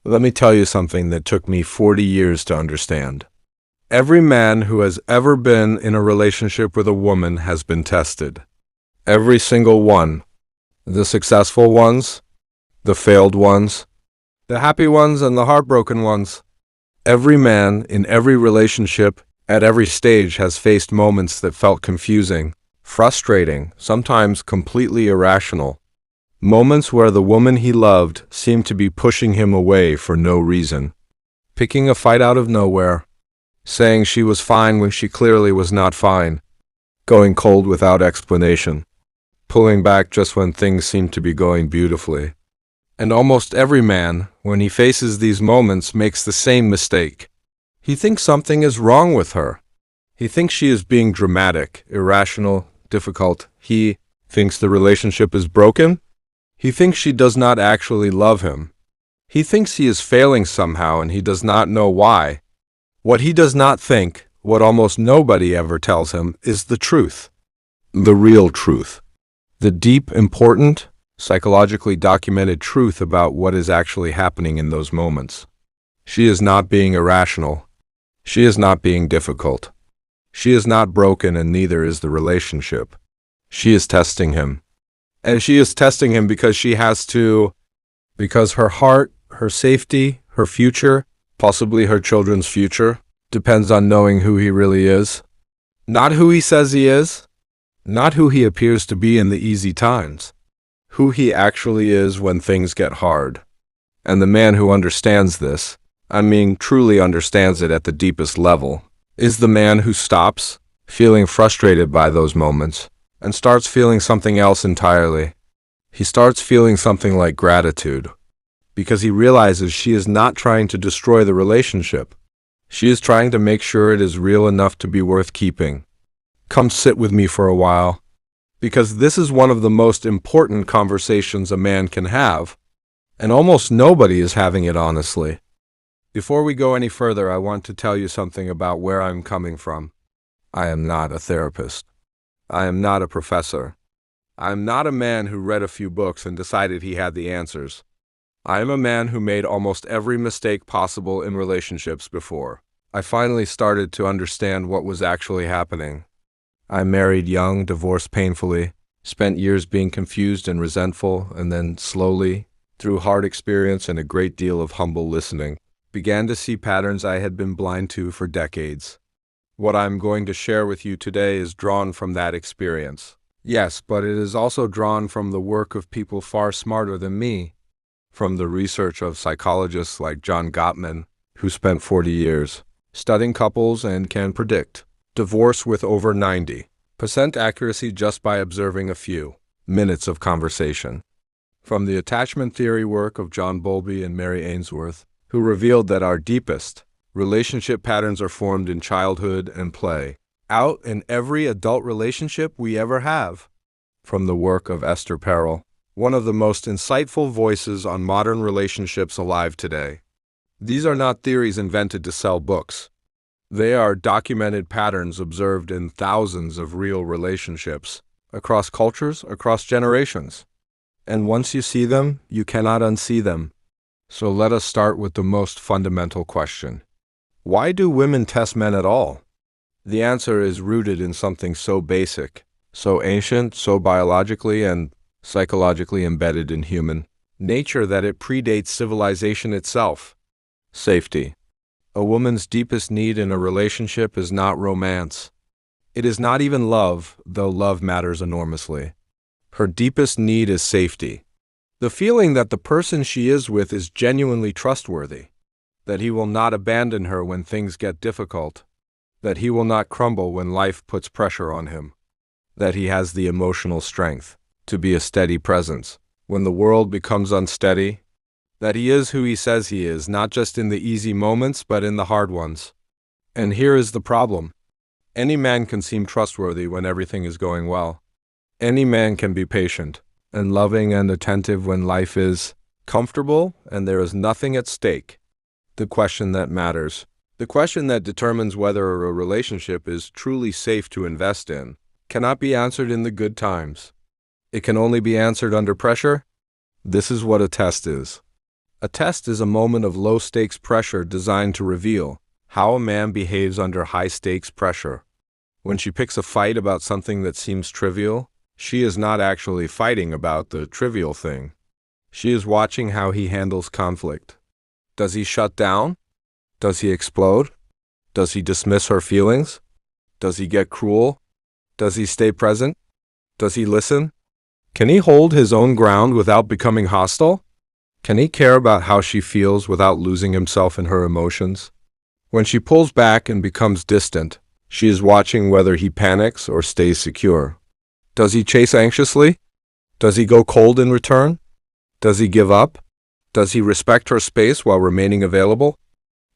Let me tell you something that took me 40 years to understand. Every man who has ever been in a relationship with a woman has been tested. Every single one. The successful ones, the failed ones, the happy ones, and the heartbroken ones. Every man in every relationship at every stage has faced moments that felt confusing, frustrating, sometimes completely irrational. Moments where the woman he loved seemed to be pushing him away for no reason. Picking a fight out of nowhere. Saying she was fine when she clearly was not fine. Going cold without explanation. Pulling back just when things seemed to be going beautifully. And almost every man, when he faces these moments, makes the same mistake. He thinks something is wrong with her. He thinks she is being dramatic, irrational, difficult. He thinks the relationship is broken. He thinks she does not actually love him. He thinks he is failing somehow and he does not know why. What he does not think, what almost nobody ever tells him, is the truth. The real truth. The deep, important, psychologically documented truth about what is actually happening in those moments. She is not being irrational. She is not being difficult. She is not broken and neither is the relationship. She is testing him. And she is testing him because she has to, because her heart, her safety, her future, possibly her children's future, depends on knowing who he really is. Not who he says he is, not who he appears to be in the easy times, who he actually is when things get hard. And the man who understands this, truly understands it at the deepest level, is the man who stops feeling frustrated by those moments and starts feeling something else entirely. He starts feeling something like gratitude, because he realizes she is not trying to destroy the relationship. She is trying to make sure it is real enough to be worth keeping. Come sit with me for a while, because this is one of the most important conversations a man can have, and almost nobody is having it honestly. Before we go any further, I want to tell you something about where I'm coming from. I am not a therapist. I am not a professor. I am not a man who read a few books and decided he had the answers. I am a man who made almost every mistake possible in relationships before I finally started to understand what was actually happening. I married young, divorced painfully, spent years being confused and resentful, and then slowly, through hard experience and a great deal of humble listening, began to see patterns I had been blind to for decades. What I'm going to share with you today is drawn from that experience. Yes, but it is also drawn from the work of people far smarter than me, from the research of psychologists like John Gottman, who spent 40 years studying couples and can predict divorce with over 90% accuracy just by observing a few minutes of conversation. From the attachment theory work of John Bowlby and Mary Ainsworth, who revealed that our deepest relationship patterns are formed in childhood and play out in every adult relationship we ever have. From the work of Esther Perel, one of the most insightful voices on modern relationships alive today. These are not theories invented to sell books. They are documented patterns observed in thousands of real relationships, across cultures, across generations. And once you see them, you cannot unsee them. So let us start with the most fundamental question. Why do women test men at all? The answer is rooted in something so basic, so ancient, so biologically and psychologically embedded in human nature that it predates civilization itself. Safety. A woman's deepest need in a relationship is not romance. It is not even love, though love matters enormously. Her deepest need is safety. The feeling that the person she is with is genuinely trustworthy, that he will not abandon her when things get difficult, that he will not crumble when life puts pressure on him, that he has the emotional strength to be a steady presence when the world becomes unsteady, that he is who he says he is, not just in the easy moments, but in the hard ones. And here is the problem. Any man can seem trustworthy when everything is going well. Any man can be patient and loving and attentive when life is comfortable and there is nothing at stake. The question that matters, the question that determines whether a relationship is truly safe to invest in, cannot be answered in the good times. It can only be answered under pressure. This is what a test is. A test is a moment of low-stakes pressure designed to reveal how a man behaves under high-stakes pressure. When she picks a fight about something that seems trivial, she is not actually fighting about the trivial thing. She is watching how he handles conflict. Does he shut down? Does he explode? Does he dismiss her feelings? Does he get cruel? Does he stay present? Does he listen? Can he hold his own ground without becoming hostile? Can he care about how she feels without losing himself in her emotions? When she pulls back and becomes distant, she is watching whether he panics or stays secure. Does he chase anxiously? Does he go cold in return? Does he give up? Does he respect her space while remaining available?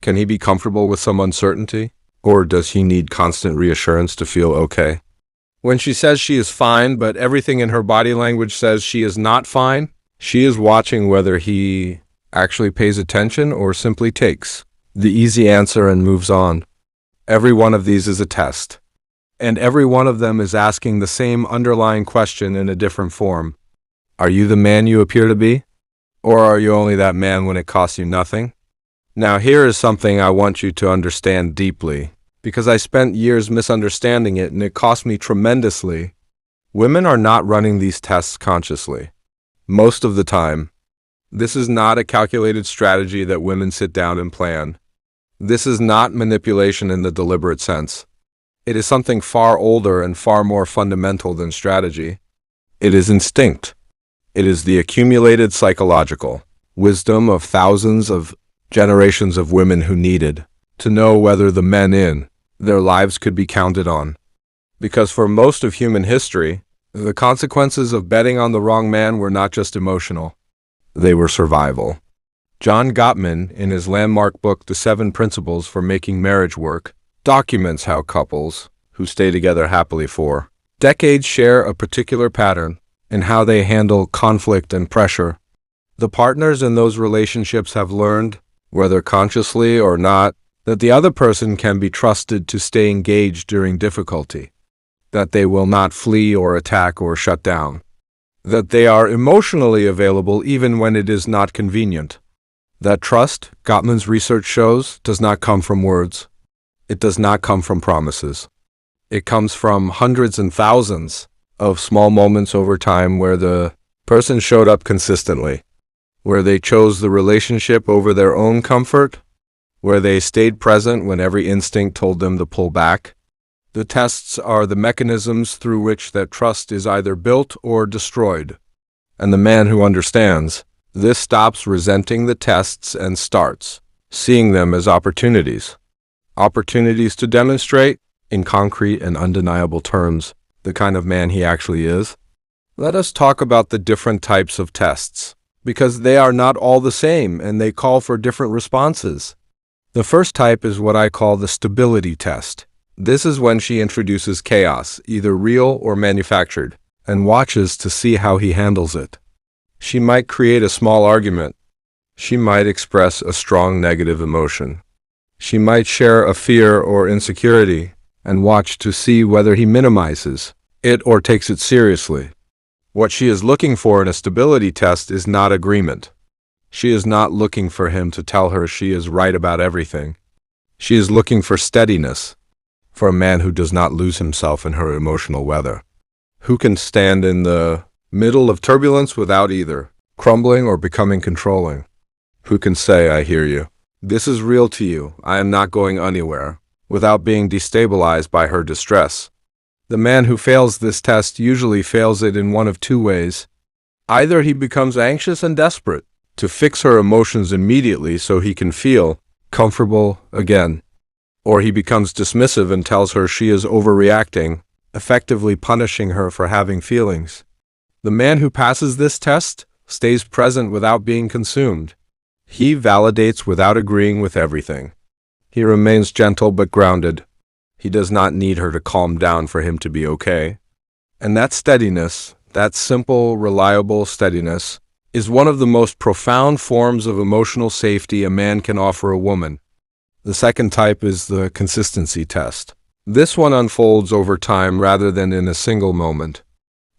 Can he be comfortable with some uncertainty? Or does he need constant reassurance to feel okay? When she says she is fine, but everything in her body language says she is not fine, she is watching whether he actually pays attention or simply takes the easy answer and moves on. Every one of these is a test. And every one of them is asking the same underlying question in a different form. Are you the man you appear to be? Or are you only that man when it costs you nothing? Now here is something I want you to understand deeply, because I spent years misunderstanding it and it cost me tremendously. Women are not running these tests consciously. Most of the time. This is not a calculated strategy that women sit down and plan. This is not manipulation in the deliberate sense. It is something far older and far more fundamental than strategy. It is instinct. It is the accumulated psychological wisdom of thousands of generations of women who needed to know whether the men in their lives could be counted on. Because for most of human history, the consequences of betting on the wrong man were not just emotional. They were survival. John Gottman, in his landmark book, The 7 Principles for Making Marriage Work, documents how couples who stay together happily for decades share a particular pattern in how they handle conflict and pressure. The partners in those relationships have learned, whether consciously or not, that the other person can be trusted to stay engaged during difficulty, that they will not flee or attack or shut down, that they are emotionally available even when it is not convenient. That trust, Gottman's research shows, does not come from words. It does not come from promises. It comes from hundreds and thousands of small moments over time where the person showed up consistently, where they chose the relationship over their own comfort, where they stayed present when every instinct told them to pull back. The tests are the mechanisms through which that trust is either built or destroyed. And the man who understands this stops resenting the tests and starts seeing them as opportunities. Opportunities to demonstrate, in concrete and undeniable terms, the kind of man he actually is. Let us talk about the different types of tests, because they are not all the same and they call for different responses. The first type is what I call the stability test. This is when she introduces chaos, either real or manufactured, and watches to see how he handles it. She might create a small argument. She might express a strong negative emotion. She might share a fear or insecurity and watch to see whether he minimizes it or takes it seriously. What she is looking for in a stability test is not agreement. She is not looking for him to tell her she is right about everything. She is looking for steadiness, for a man who does not lose himself in her emotional weather, who can stand in the middle of turbulence without either crumbling or becoming controlling, who can say, I hear you. This is real to you. I am not going anywhere, without being destabilized by her distress. The man who fails this test usually fails it in one of two ways. Either he becomes anxious and desperate to fix her emotions immediately so he can feel comfortable again, or he becomes dismissive and tells her she is overreacting, effectively punishing her for having feelings. The man who passes this test stays present without being consumed. He validates without agreeing with everything. He remains gentle but grounded. He does not need her to calm down for him to be okay. And that steadiness, that simple, reliable steadiness, is one of the most profound forms of emotional safety a man can offer a woman. The second type is the consistency test. This one unfolds over time rather than in a single moment.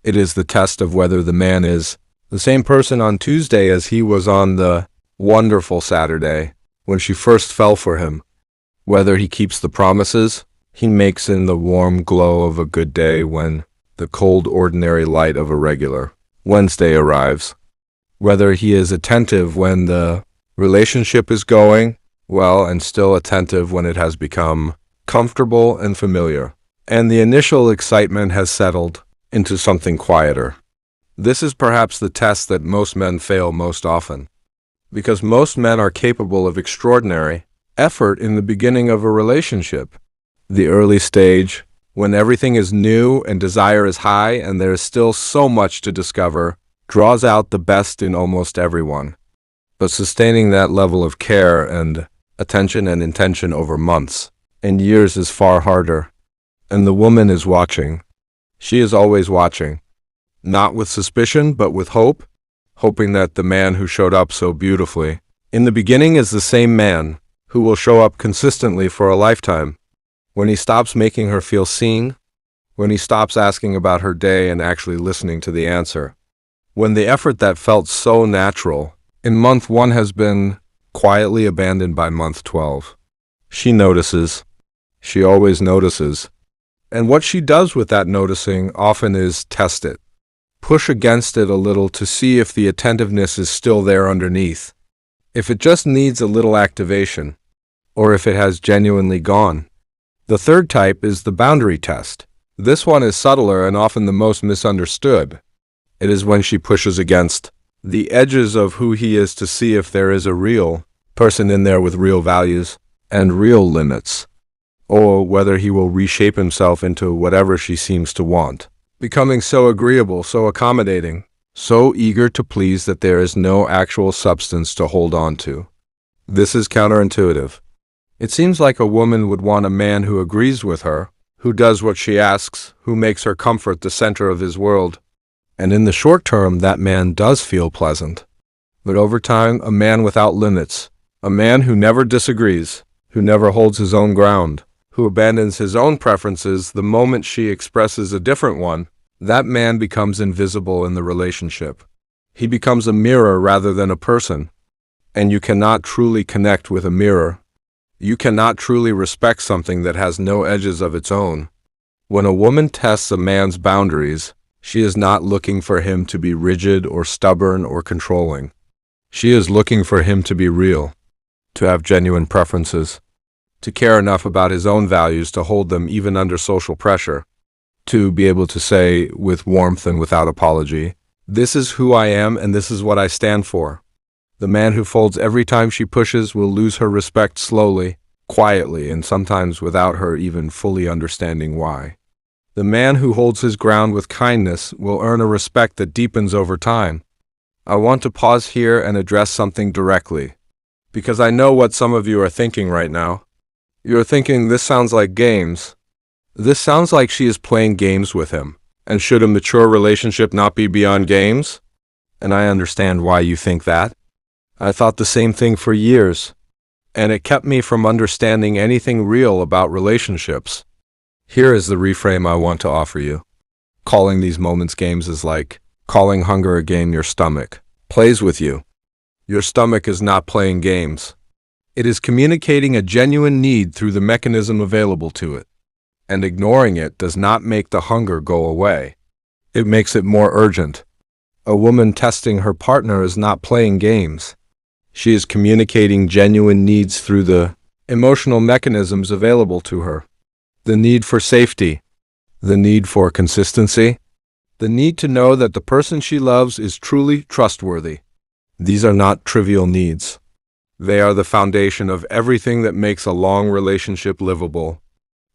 It is the test of whether the man is the same person on Tuesday as he was on the wonderful Saturday when she first fell for him. Whether he keeps the promises he makes in the warm glow of a good day when the cold ordinary light of a regular Wednesday arrives. Whether he is attentive when the relationship is going well and still attentive when it has become comfortable and familiar, and the initial excitement has settled into something quieter. This is perhaps the test that most men fail most often, because most men are capable of extraordinary effort in the beginning of a relationship. The early stage, when everything is new and desire is high and there is still so much to discover, draws out the best in almost everyone. But sustaining that level of care and attention and intention over months and years is far harder. And the woman is watching. She is always watching. Not with suspicion, but with hope, hoping that the man who showed up so beautifully in the beginning is the same man who will show up consistently for a lifetime. When he stops making her feel seen, when he stops asking about her day and actually listening to the answer, when the effort that felt so natural in month 1 has been quietly abandoned by month 12. She notices. She always notices. And what she does with that noticing often is test it. Push against it a little to see if the attentiveness is still there underneath. If it just needs a little activation, or if it has genuinely gone. The third type is the boundary test. This one is subtler and often the most misunderstood. It is when she pushes against the edges of who he is to see if there is a real person in there with real values and real limits, or whether he will reshape himself into whatever she seems to want, becoming so agreeable, so accommodating, so eager to please that there is no actual substance to hold on to. This is counterintuitive. It seems like a woman would want a man who agrees with her, who does what she asks, who makes her comfort the center of his world. And in the short term, that man does feel pleasant. But over time, a man without limits, a man who never disagrees, who never holds his own ground, who abandons his own preferences the moment she expresses a different one, that man becomes invisible in the relationship. He becomes a mirror rather than a person. And you cannot truly connect with a mirror. You cannot truly respect something that has no edges of its own. When a woman tests a man's boundaries, she is not looking for him to be rigid or stubborn or controlling. She is looking for him to be real, to have genuine preferences, to care enough about his own values to hold them even under social pressure, to be able to say with warmth and without apology, "This is who I am and this is what I stand for." The man who folds every time she pushes will lose her respect slowly, quietly, and sometimes without her even fully understanding why. The man who holds his ground with kindness will earn a respect that deepens over time. I want to pause here and address something directly, because I know what some of you are thinking right now. You're thinking, this sounds like games. This sounds like she is playing games with him. And should a mature relationship not be beyond games? And I understand why you think that. I thought the same thing for years, and it kept me from understanding anything real about relationships. Here is the reframe I want to offer you. Calling these moments games is like calling hunger a game your stomach plays with you. Your stomach is not playing games. It is communicating a genuine need through the mechanism available to it. And ignoring it does not make the hunger go away. It makes it more urgent. A woman testing her partner is not playing games. She is communicating genuine needs through the emotional mechanisms available to her. The need for safety, the need for consistency, the need to know that the person she loves is truly trustworthy. These are not trivial needs. They are the foundation of everything that makes a long relationship livable.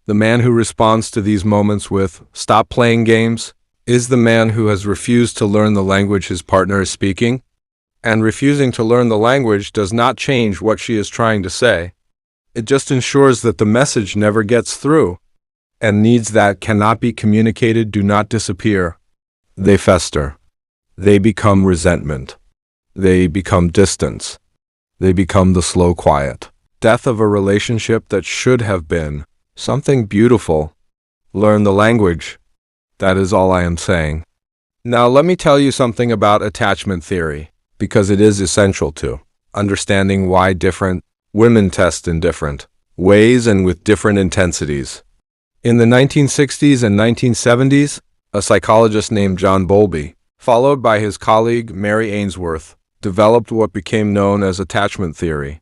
The man who responds to these moments with "stop playing games" is the man who has refused to learn the language his partner is speaking. And refusing to learn the language does not change what she is trying to say. It just ensures that the message never gets through. And needs that cannot be communicated do not disappear. They fester. They become resentment. They become distance. They become the slow quiet death of a relationship that should have been something beautiful. Learn the language. That is all I am saying. Now let me tell you something about attachment theory, because it is essential to understanding why different women test in different ways and with different intensities. In the 1960s and 1970s, a psychologist named John Bowlby, followed by his colleague Mary Ainsworth, developed what became known as attachment theory.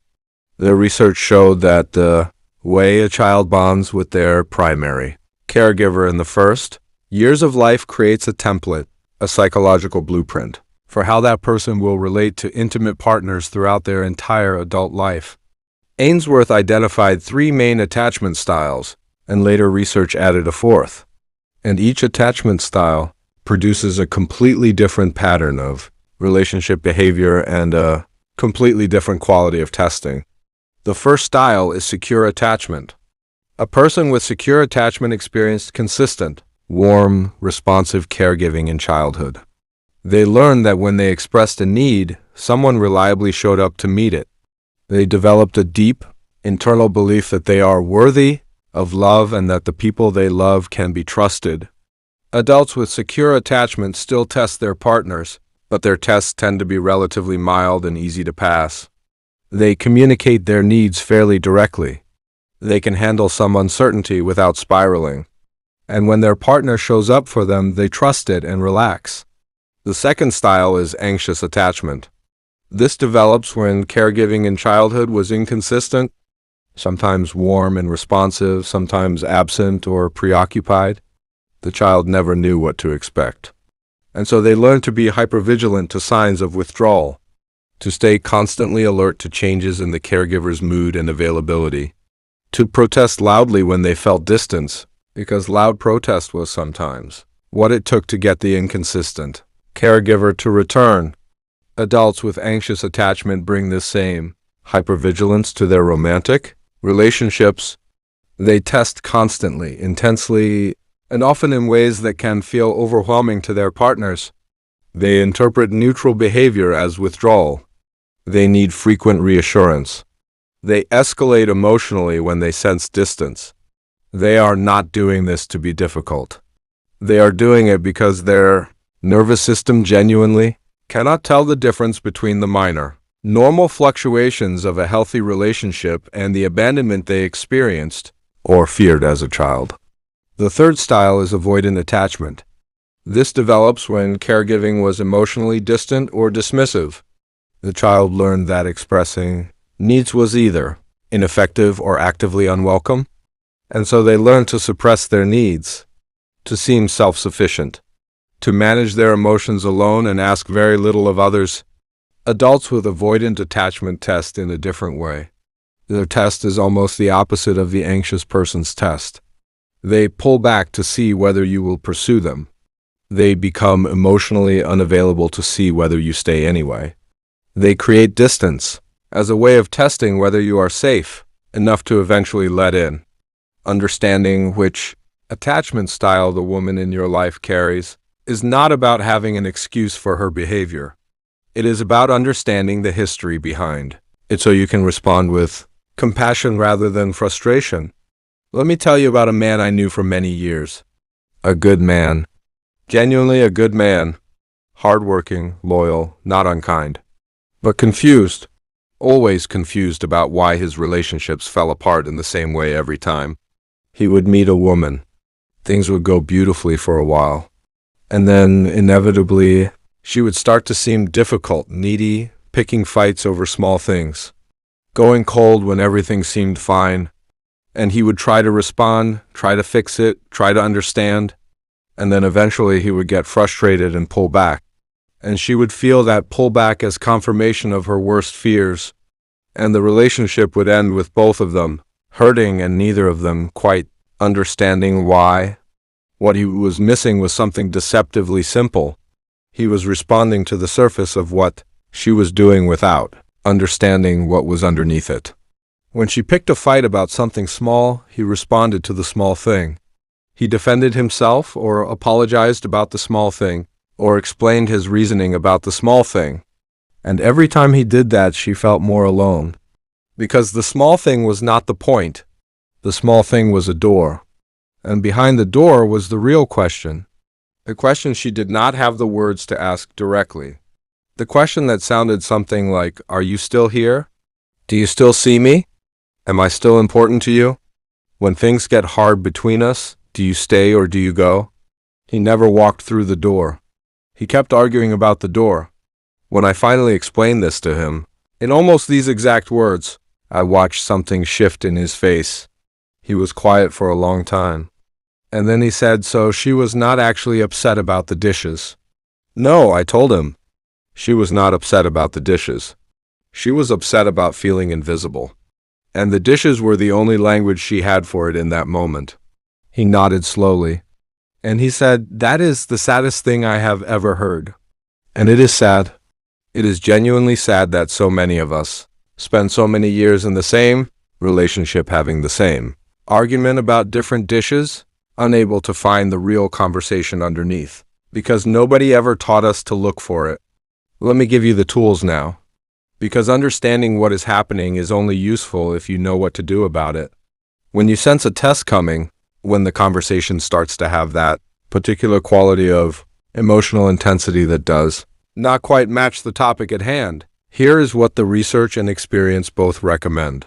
Their research showed that the way a child bonds with their primary caregiver in the first years of life creates a template, a psychological blueprint, for how that person will relate to intimate partners throughout their entire adult life. Ainsworth identified 3 main attachment styles, and later research added a 4th. And each attachment style produces a completely different pattern of relationship behavior and a completely different quality of testing. The first style is secure attachment. A person with secure attachment experienced consistent, warm, responsive caregiving in childhood. They learned that when they expressed a need, someone reliably showed up to meet it. They developed a deep, internal belief that they are worthy of love and that the people they love can be trusted. Adults with secure attachment still test their partners, but their tests tend to be relatively mild and easy to pass. They communicate their needs fairly directly. They can handle some uncertainty without spiraling. And when their partner shows up for them, they trust it and relax. The second style is anxious attachment. This develops when caregiving in childhood was inconsistent, sometimes warm and responsive, sometimes absent or preoccupied. The child never knew what to expect. And so they learn to be hypervigilant to signs of withdrawal, to stay constantly alert to changes in the caregiver's mood and availability, to protest loudly when they felt distance, because loud protest was sometimes what it took to get the inconsistent caregiver to return. Adults with anxious attachment bring this same hypervigilance to their romantic relationships. They test constantly, intensely, and often in ways that can feel overwhelming to their partners. They interpret neutral behavior as withdrawal. They need frequent reassurance. They escalate emotionally when they sense distance. They are not doing this to be difficult. They are doing it because their nervous system genuinely cannot tell the difference between the minor, normal fluctuations of a healthy relationship and the abandonment they experienced or feared as a child. The third style is avoidant attachment. This develops when caregiving was emotionally distant or dismissive. The child learned that expressing needs was either ineffective or actively unwelcome, and so they learned to suppress their needs, to seem self-sufficient, to manage their emotions alone and ask very little of others. Adults with avoidant attachment test in a different way. Their test is almost the opposite of the anxious person's test. They pull back to see whether you will pursue them. They become emotionally unavailable to see whether you stay anyway. They create distance as a way of testing whether you are safe enough to eventually let in. Understanding which attachment style the woman in your life carries is not about having an excuse for her behavior. It is about understanding the history behind it so you can respond with compassion rather than frustration. Let me tell you about a man I knew for many years. A good man. Genuinely a good man. Hardworking, loyal, not unkind. But confused. Always confused about why his relationships fell apart in the same way every time. He would meet a woman. Things would go beautifully for a while. And then, inevitably, she would start to seem difficult, needy, picking fights over small things, going cold when everything seemed fine. And he would try to respond, try to fix it, try to understand. And then eventually he would get frustrated and pull back. And she would feel that pullback as confirmation of her worst fears. And the relationship would end with both of them hurting and neither of them quite understanding why. What he was missing was something deceptively simple. He was responding to the surface of what she was doing without understanding what was underneath it. When she picked a fight about something small, he responded to the small thing. He defended himself or apologized about the small thing, or explained his reasoning about the small thing. And every time he did that, she felt more alone. Because the small thing was not the point. The small thing was a door. And behind the door was the real question. A question she did not have the words to ask directly. The question that sounded something like, "Are you still here? Do you still see me? Am I still important to you? When things get hard between us, do you stay or do you go?" He never walked through the door. He kept arguing about the door. When I finally explained this to him, in almost these exact words, I watched something shift in his face. He was quiet for a long time. And then he said, "So she was not actually upset about the dishes?" "No," I told him. She was not upset about the dishes. She was upset about feeling invisible. And the dishes were the only language she had for it in that moment. He nodded slowly. And he said, "That is the saddest thing I have ever heard." And it is sad. It is genuinely sad that so many of us spend so many years in the same relationship having the same argument about different dishes, unable to find the real conversation underneath, because nobody ever taught us to look for it. Let me give you the tools now, because understanding what is happening is only useful if you know what to do about it. When you sense a test coming, when the conversation starts to have that particular quality of emotional intensity that does not quite match the topic at hand, here is what the research and experience both recommend.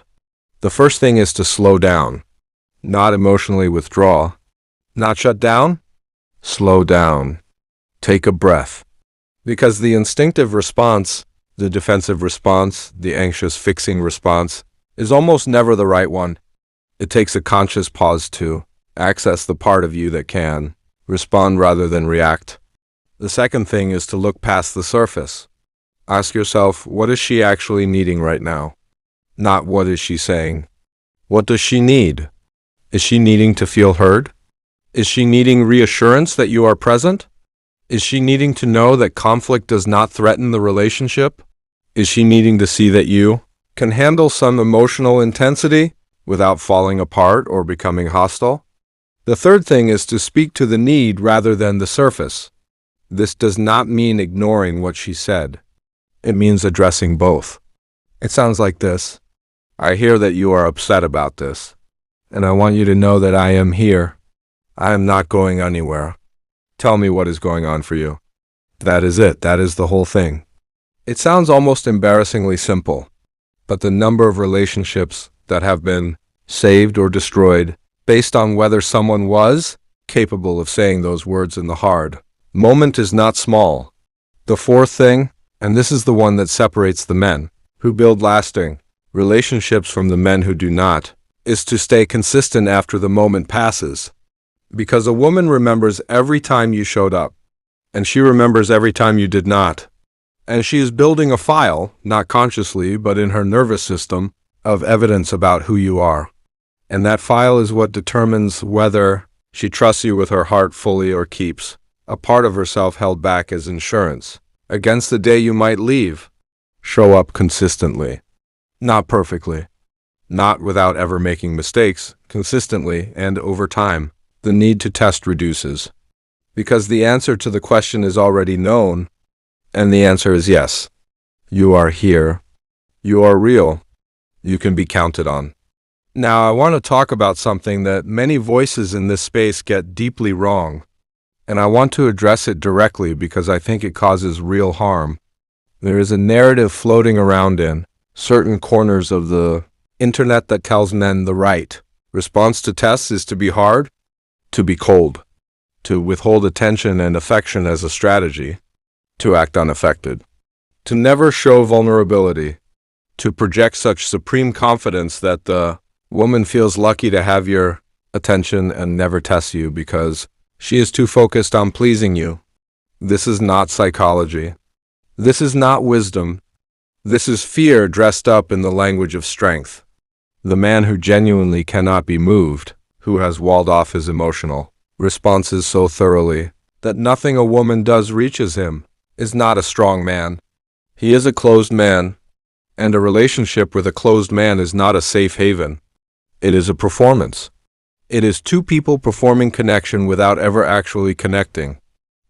The first thing is to slow down, not emotionally withdraw, not shut down, slow down. Take a breath. Because the instinctive response, the defensive response, the anxious fixing response, is almost never the right one. It takes a conscious pause to access the part of you that can respond rather than react. The second thing is to look past the surface. Ask yourself, what is she actually needing right now? Not what is she saying. What does she need? Is she needing to feel heard? Is she needing reassurance that you are present? Is she needing to know that conflict does not threaten the relationship? Is she needing to see that you can handle some emotional intensity without falling apart or becoming hostile? The third thing is to speak to the need rather than the surface. This does not mean ignoring what she said. It means addressing both. It sounds like this. "I hear that you are upset about this, and I want you to know that I am here. I am not going anywhere. Tell me what is going on for you." That is it. That is the whole thing. It sounds almost embarrassingly simple, but the number of relationships that have been saved or destroyed based on whether someone was capable of saying those words in the hard moment is not small. The fourth thing, and this is the one that separates the men who build lasting relationships from the men who do not, is to stay consistent after the moment passes. Because a woman remembers every time you showed up, and she remembers every time you did not. And she is building a file, not consciously, but in her nervous system, of evidence about who you are. And that file is what determines whether she trusts you with her heart fully or keeps a part of herself held back as insurance against the day you might leave. Show up consistently. Not perfectly. Not without ever making mistakes, consistently and over time. The need to test reduces. Because the answer to the question is already known, and the answer is yes. You are here. You are real. You can be counted on. Now, I want to talk about something that many voices in this space get deeply wrong, and I want to address it directly because I think it causes real harm. There is a narrative floating around in certain corners of the internet that tells men the right response to tests is to be hard, to be cold, to withhold attention and affection as a strategy, to act unaffected, to never show vulnerability, to project such supreme confidence that the woman feels lucky to have your attention and never tests you because she is too focused on pleasing you. This is not psychology. This is not wisdom. This is fear dressed up in the language of strength. The man who genuinely cannot be moved, who has walled off his emotional responses so thoroughly that nothing a woman does reaches him, is not a strong man. He is a closed man, and a relationship with a closed man is not a safe haven. It is a performance. It is two people performing connection without ever actually connecting.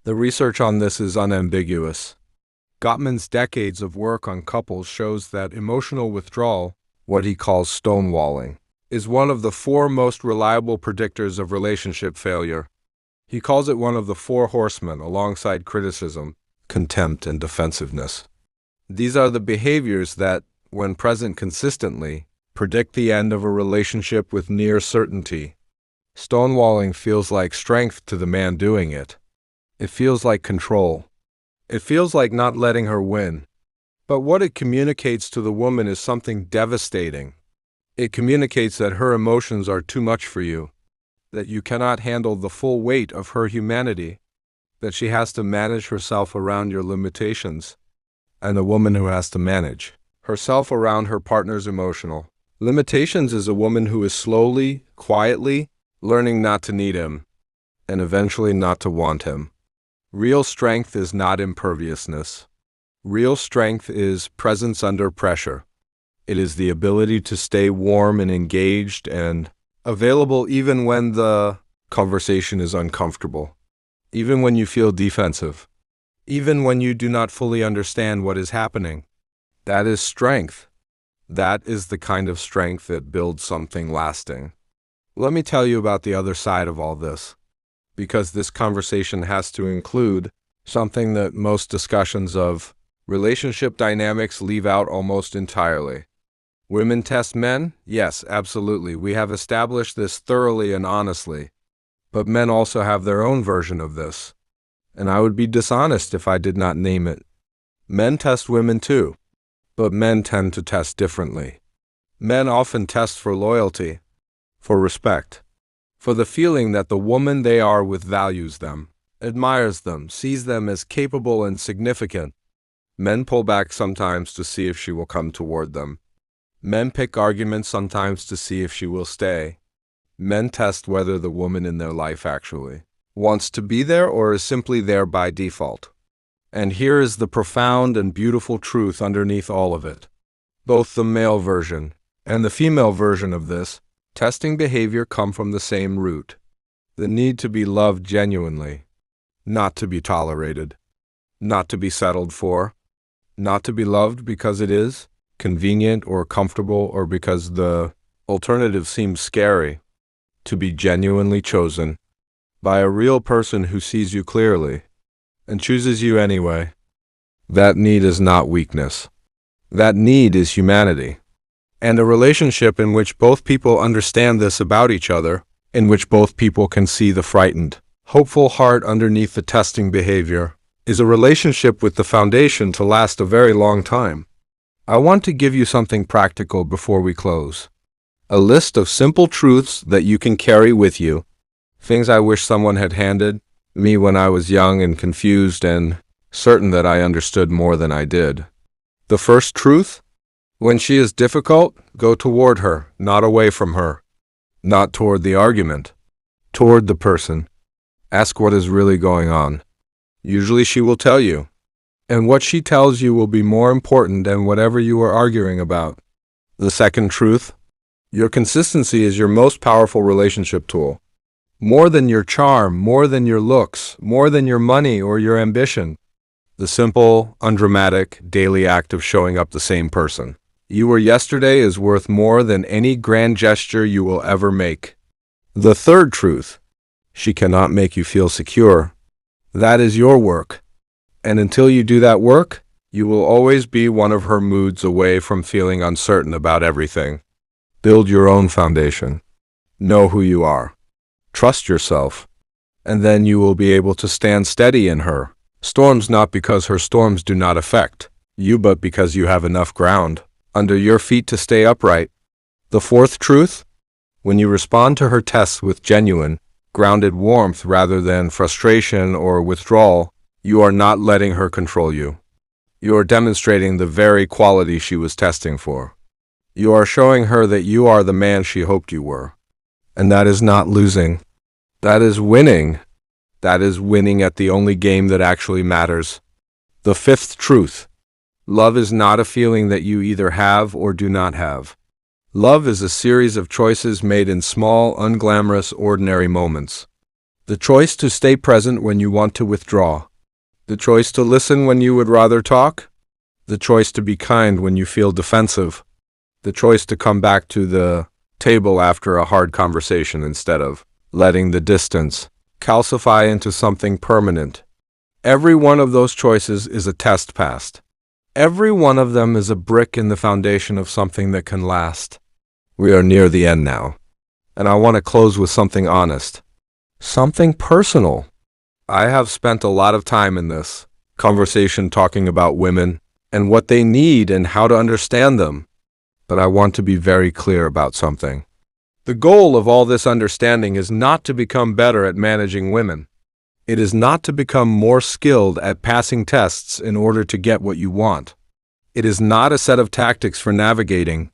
The research on this is unambiguous. Gottman's decades of work on couples shows that emotional withdrawal, what he calls stonewalling, is one of the 4 most reliable predictors of relationship failure. He calls it one of the 4 horsemen alongside criticism, contempt, and defensiveness. These are the behaviors that, when present consistently, predict the end of a relationship with near certainty. Stonewalling feels like strength to the man doing it. It feels like control. It feels like not letting her win. But what it communicates to the woman is something devastating. It communicates that her emotions are too much for you, that you cannot handle the full weight of her humanity, that she has to manage herself around your limitations, and a woman who has to manage herself around her partner's emotional limitations is a woman who is slowly, quietly learning not to need him, and eventually not to want him. Real strength is not imperviousness. Real strength is presence under pressure. It is the ability to stay warm and engaged and available even when the conversation is uncomfortable, even when you feel defensive, even when you do not fully understand what is happening. That is strength. That is the kind of strength that builds something lasting. Let me tell you about the other side of all this, because this conversation has to include something that most discussions of relationship dynamics leave out almost entirely. Women test men? Yes, absolutely. We have established this thoroughly and honestly. But men also have their own version of this. And I would be dishonest if I did not name it. Men test women too. But men tend to test differently. Men often test for loyalty, for respect, for the feeling that the woman they are with values them, admires them, sees them as capable and significant. Men pull back sometimes to see if she will come toward them. Men pick arguments sometimes to see if she will stay. Men test whether the woman in their life actually wants to be there or is simply there by default. And here is the profound and beautiful truth underneath all of it. Both the male version and the female version of this testing behavior come from the same root: the need to be loved genuinely, not to be tolerated, not to be settled for, not to be loved because it is convenient or comfortable or because the alternative seems scary, to be genuinely chosen by a real person who sees you clearly and chooses you anyway. That need is not weakness. That need is humanity. And a relationship in which both people understand this about each other, in which both people can see the frightened, hopeful heart underneath the testing behavior, is a relationship with the foundation to last a very long time. I want to give you something practical before we close. A list of simple truths that you can carry with you, things I wish someone had handed me when I was young and confused and certain that I understood more than I did. The first truth: when she is difficult, go toward her, not away from her. Not toward the argument, toward the person. Ask what is really going on. Usually she will tell you. And what she tells you will be more important than whatever you are arguing about. The second truth: your consistency is your most powerful relationship tool. More than your charm, more than your looks, more than your money or your ambition. The simple, undramatic, daily act of showing up the same person you were yesterday is worth more than any grand gesture you will ever make. The third truth: she cannot make you feel secure. That is your work. And until you do that work, you will always be one of her moods away from feeling uncertain about everything. Build your own foundation. Know who you are. Trust yourself. And then you will be able to stand steady in her storms, not because her storms do not affect you, but because you have enough ground under your feet to stay upright. The fourth truth: when you respond to her tests with genuine, grounded warmth rather than frustration or withdrawal, you are not letting her control you. You are demonstrating the very quality she was testing for. You are showing her that you are the man she hoped you were. And that is not losing. That is winning. That is winning at the only game that actually matters. The fifth truth: love is not a feeling that you either have or do not have. Love is a series of choices made in small, unglamorous, ordinary moments. The choice to stay present when you want to withdraw. The choice to listen when you would rather talk. The choice to be kind when you feel defensive. The choice to come back to the table after a hard conversation instead of letting the distance calcify into something permanent. Every one of those choices is a test passed. Every one of them is a brick in the foundation of something that can last. We are near the end now, and I want to close with something honest, something personal. I have spent a lot of time in this conversation talking about women and what they need and how to understand them, but I want to be very clear about something. The goal of all this understanding is not to become better at managing women. It is not to become more skilled at passing tests in order to get what you want. It is not a set of tactics for navigating